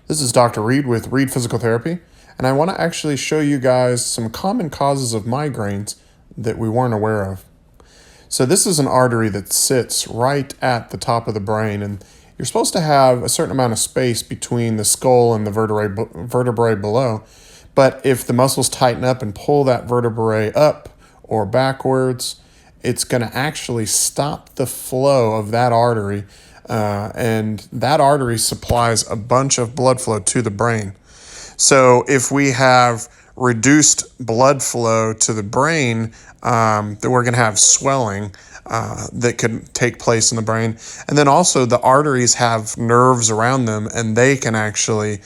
This is Dr. Reed with Reed Physical Therapy, and I want to actually show you guys some common causes of migraines that we weren't aware of. So this is an artery that sits right at the top of the brain, and you're supposed to have a certain amount of space between the skull and the vertebrae below. But if the muscles tighten up and pull that vertebrae up or backwards, it's going to actually stop the flow of that artery. And that artery supplies a bunch of blood flow to the brain. So if we have reduced blood flow to the brain, then we're going to have swelling that could take place in the brain. And then also the arteries have nerves around them, and they can actually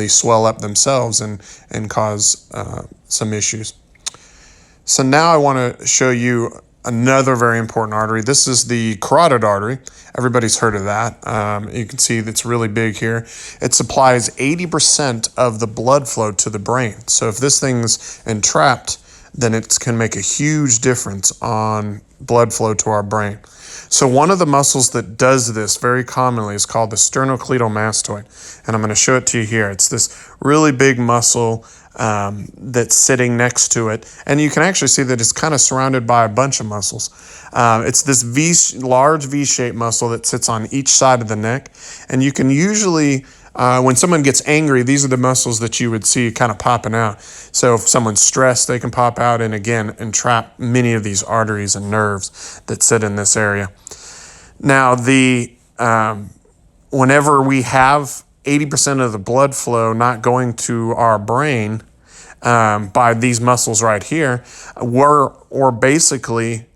swell up themselves and cause some issues. So now I want to show you another very important artery. This is the carotid artery. Everybody's heard of that. You can see that's really big here. It supplies 80% of the blood flow to the brain. So if this thing's entrapped, then it can make a huge difference on blood flow to our brain. So one of the muscles that does this very commonly is called the sternocleidomastoid. And I'm going to show it to you here. It's this really big muscle that's sitting next to it. And you can actually see that it's kind of surrounded by a bunch of muscles. It's this large V-shaped muscle that sits on each side of the neck. And you can usually, when someone gets angry, these are the muscles that you would see kind of popping out. So if someone's stressed, they can pop out and again entrap many of these arteries and nerves that sit in this area. Now, whenever we have 80% of the blood flow not going to our brain by these muscles right here, or basically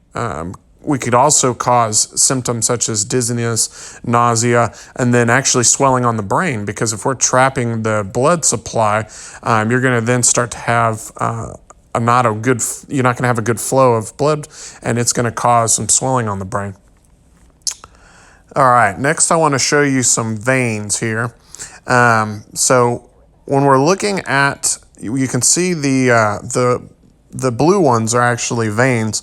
we could also cause symptoms such as dizziness, nausea, and then actually swelling on the brain, because if we're trapping the blood supply, you're going to then start to have you're not going to have a good flow of blood, and it's going to cause some swelling on the brain. All right, next I want to show you some veins here. So when we're looking at, you can see the blue ones are actually veins,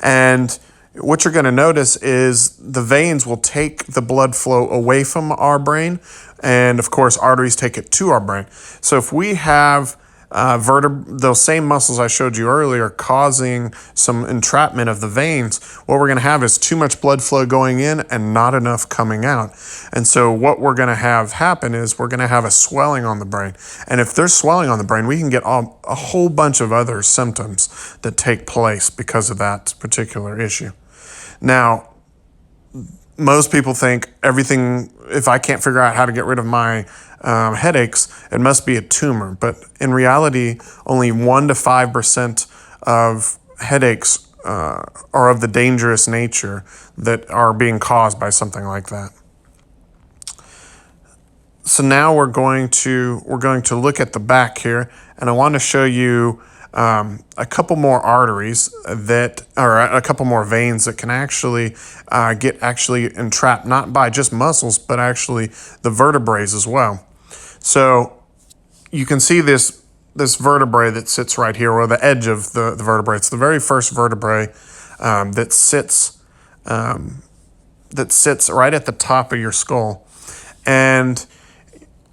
and what you're going to notice is the veins will take the blood flow away from our brain, and of course arteries take it to our brain. So if we have those same muscles I showed you earlier causing some entrapment of the veins, what we're going to have is too much blood flow going in and not enough coming out. And so what we're going to have happen is we're going to have a swelling on the brain. And if there's swelling on the brain, we can get a whole bunch of other symptoms that take place because of that particular issue. Now, most people think if I can't figure out how to get rid of my headaches, it must be a tumor. But in reality, only 1 to 5% of headaches are of the dangerous nature that are being caused by something like that. So now we're going to look at the back here, and I want to show you a couple more arteries or a couple more veins that can actually get entrapped, not by just muscles, but actually the vertebrae as well. So you can see this vertebrae that sits right here, or the edge of the vertebrae. It's the very first vertebrae that sits right at the top of your skull. And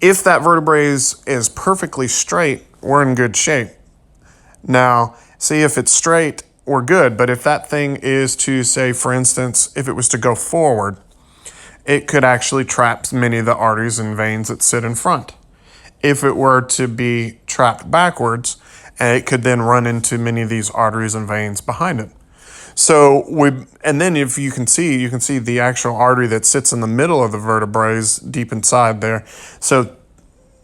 if that vertebrae is perfectly straight, we're in good shape. Now, see, if it's straight, we're good. But if that thing is to, say, for instance, if it was to go forward, it could actually trap many of the arteries and veins that sit in front. If it were to be trapped backwards, it could then run into many of these arteries and veins behind it. So and then if you can see the actual artery that sits in the middle of the vertebrae deep inside there. So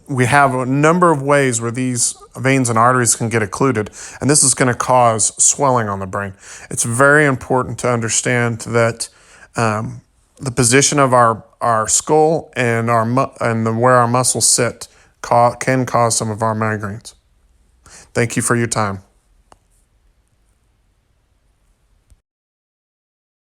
we have a number of ways where these veins and arteries can get occluded, and this is going to cause swelling on the brain. It's very important to understand that the position of our skull and where our muscles sit can cause some of our migraines. Thank you for your time.